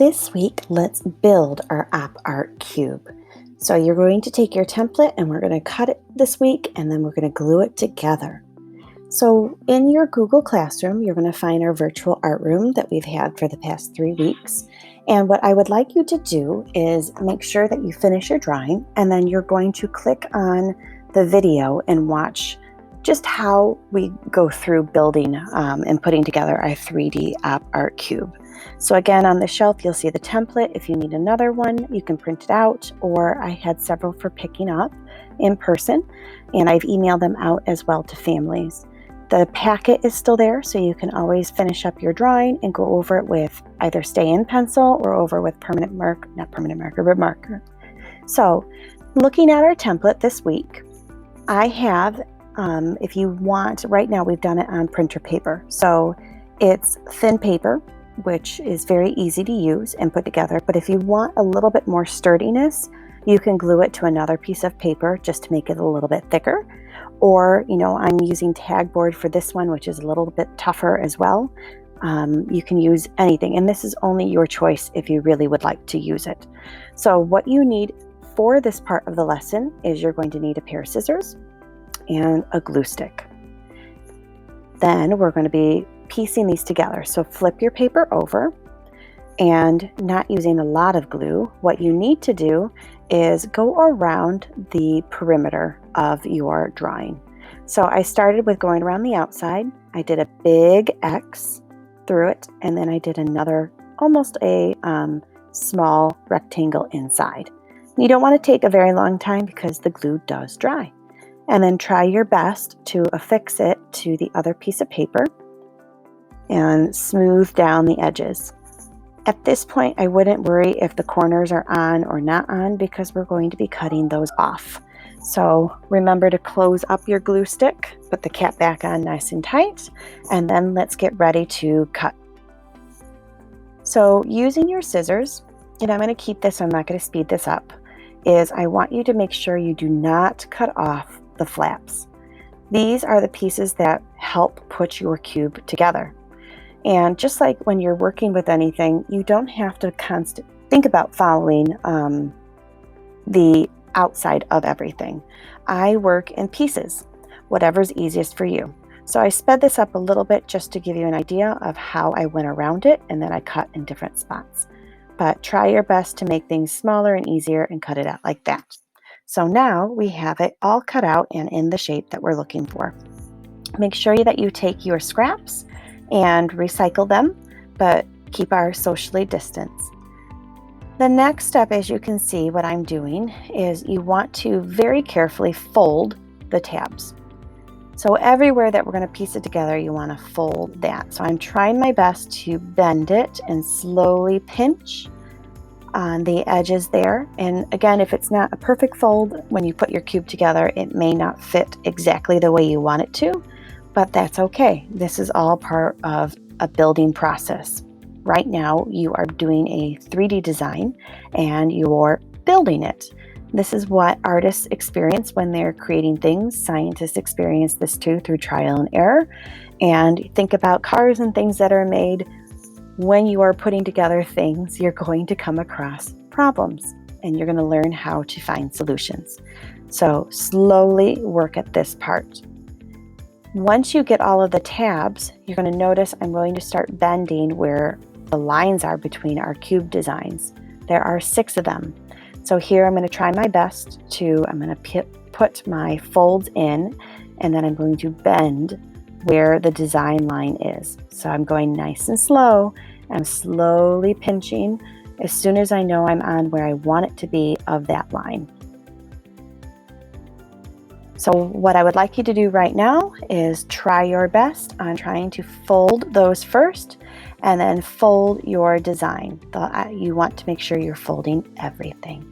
This week, let's build our Op Art cube. So you're going to take your template and we're going to cut it this week and then we're going to glue it together. So in your Google Classroom, you're going to find our virtual art room that we've had for the past 3 weeks. And what I would like you to do is make sure that you finish your drawing, and then you're going to click on the video and watch just how we go through building and putting together our 3D Op Art cube. So again, on the shelf, you'll see the template. If you need another one, you can print it out, or I had several for picking up in person, and I've emailed them out as well to families. The packet is still there, so you can always finish up your drawing and go over it with either stay-in pencil or over with marker. So looking at our template this week, I have, if you want, right now we've done it on printer paper. So it's thin paper, which is very easy to use and put together. But if you want a little bit more sturdiness, you can glue it to another piece of paper just to make it a little bit thicker. Or, I'm using tag board for this one, which is a little bit tougher as well. You can use anything, and this is only your choice if you really would like to use it. So what you need for this part of the lesson is you're going to need a pair of scissors and a glue stick. Then we're going to be piecing these together. So flip your paper over, and not using a lot of glue, what you need to do is go around the perimeter of your drawing. So I started with going around the outside. I did a big X through it, and then I did another, almost a small rectangle inside. You don't want to take a very long time because the glue does dry. And then try your best to affix it to the other piece of paper and smooth down the edges. At this point, I wouldn't worry if the corners are on or not on because we're going to be cutting those off. So remember to close up your glue stick, put the cap back on nice and tight, and then let's get ready to cut. So using your scissors, and I'm going to keep this, I'm not going to speed this up, is I want you to make sure you do not cut off the flaps. These are the pieces that help put your cube together. And just like when you're working with anything, you don't have to think about following the outside of everything. I work in pieces, whatever's easiest for you. So I sped this up a little bit just to give you an idea of how I went around it, and then I cut in different spots. But try your best to make things smaller and easier and cut it out like that. So now we have it all cut out and in the shape that we're looking for. Make sure that you take your scraps and recycle them, but keep our socially distance. The next step, as you can see, what I'm doing is you want to very carefully fold the tabs. So everywhere that we're going to piece it together, you want to fold that. So I'm trying my best to bend it and slowly pinch on the edges there. And again, if it's not a perfect fold when you put your cube together, it may not fit exactly the way you want it to. But that's okay. This is all part of a building process. Right now, you are doing a 3D design and you're building it. This is what artists experience when they're creating things. Scientists experience this too through trial and error. And think about cars and things that are made. When you are putting together things, you're going to come across problems and you're going to learn how to find solutions. So slowly work at this part. Once you get all of the tabs, you're going to notice I'm going to start bending where the lines are between our cube designs. There are 6 of them. So here I'm going to try my best I'm going to put my folds in, and then I'm going to bend where the design line is. So I'm going nice and slow. I'm slowly pinching as soon as I know I'm on where I want it to be of that line. So what I would like you to do right now is try your best on trying to fold those first and then fold your design. You want to make sure you're folding everything.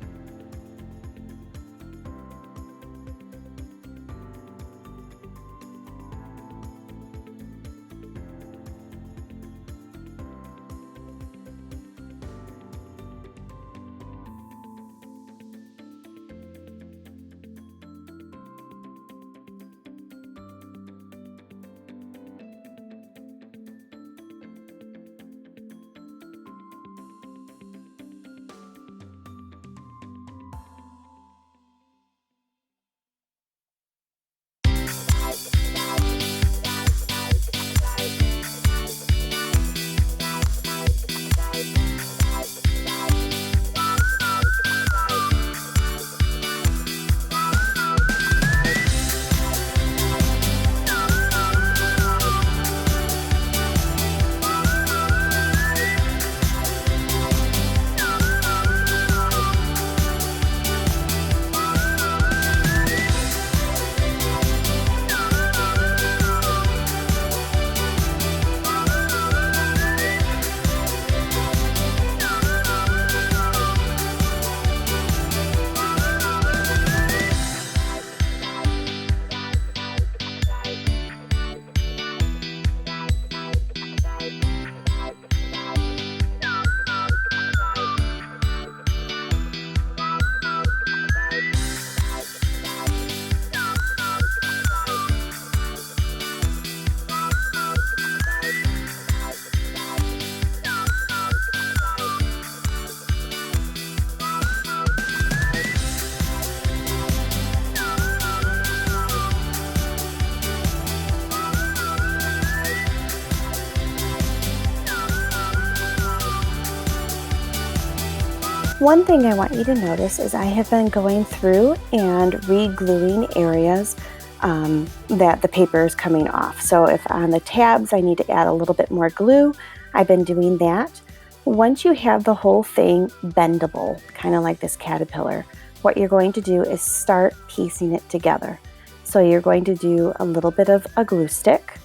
One thing I want you to notice is I have been going through and re-gluing areas that the paper is coming off. So if on the tabs I need to add a little bit more glue, I've been doing that. Once you have the whole thing bendable, kind of like this caterpillar, what you're going to do is start piecing it together. So you're going to do a little bit of a glue stick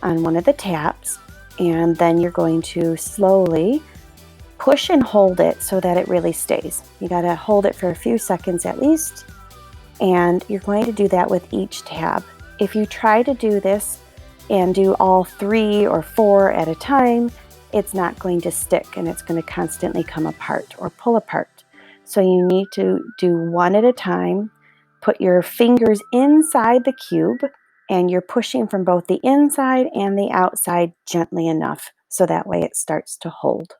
on one of the tabs, and then you're going to slowly push and hold it so that it really stays. You got to hold it for a few seconds at least, and you're going to do that with each tab. If you try to do this and do all 3 or 4 at a time, it's not going to stick and it's going to constantly come apart or pull apart. So you need to do one at a time, put your fingers inside the cube, and you're pushing from both the inside and the outside gently enough so that way it starts to hold.